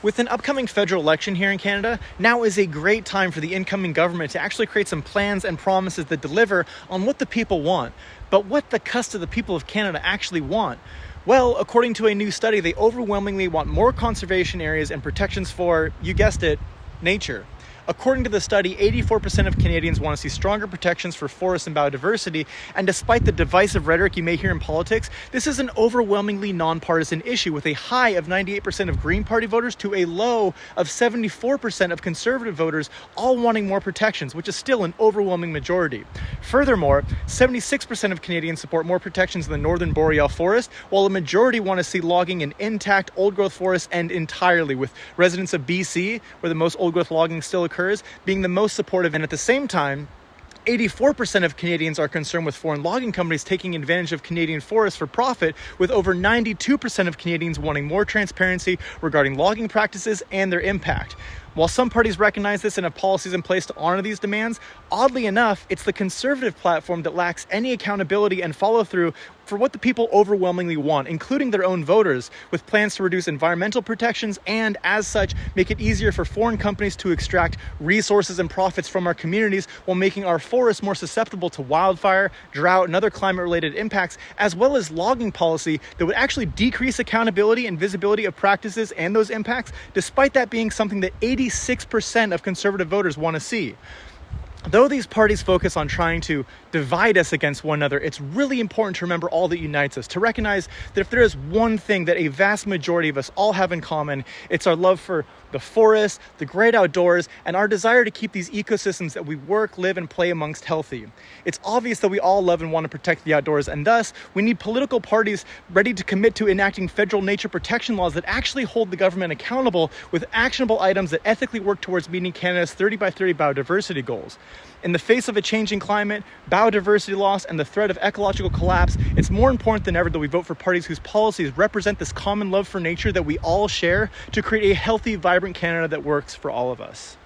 With an upcoming federal election here in Canada, now is a great time for the incoming government to actually create some plans and promises that deliver on what the people want. But what the cuss of the people of Canada actually want? Well, according to a new study, they overwhelmingly want more conservation areas and protections for, you guessed it, nature. According to the study, 84% of Canadians want to see stronger protections for forests and biodiversity, and despite the divisive rhetoric you may hear in politics, this is an overwhelmingly non-partisan issue with a high of 98% of Green Party voters to a low of 74% of Conservative voters, all wanting more protections, which is still an overwhelming majority. Furthermore, 76% of Canadians support more protections in the Northern Boreal forest, while a majority want to see logging in intact old-growth forests end entirely, with residents of BC, where the most old-growth logging still occurs, being the most supportive. And at the same time, 84% of Canadians are concerned with foreign logging companies taking advantage of Canadian forests for profit, with over 92% of Canadians wanting more transparency regarding logging practices and their impact. While some parties recognize this and have policies in place to honor these demands, oddly enough, it's the Conservative platform that lacks any accountability and follow-through for what the people overwhelmingly want, including their own voters, with plans to reduce environmental protections and, as such, make it easier for foreign companies to extract resources and profits from our communities while making our forests more susceptible to wildfire, drought, and other climate-related impacts, as well as logging policy that would actually decrease accountability and visibility of practices and those impacts, despite that being something that 86% of Conservative voters want to see. Though these parties focus on trying to divide us against one another, it's really important to remember all that unites us, to recognize that if there is one thing that a vast majority of us all have in common, it's our love for the forest, the great outdoors, and our desire to keep these ecosystems that we work, live, and play amongst healthy. It's obvious that we all love and want to protect the outdoors, and thus we need political parties ready to commit to enacting federal nature protection laws that actually hold the government accountable with actionable items that ethically work towards meeting Canada's 30 by 30 biodiversity goals. In the face of a changing climate, biodiversity loss, and the threat of ecological collapse, it's more important than ever that we vote for parties whose policies represent this common love for nature that we all share to create a healthy, vibrant Canada that works for all of us.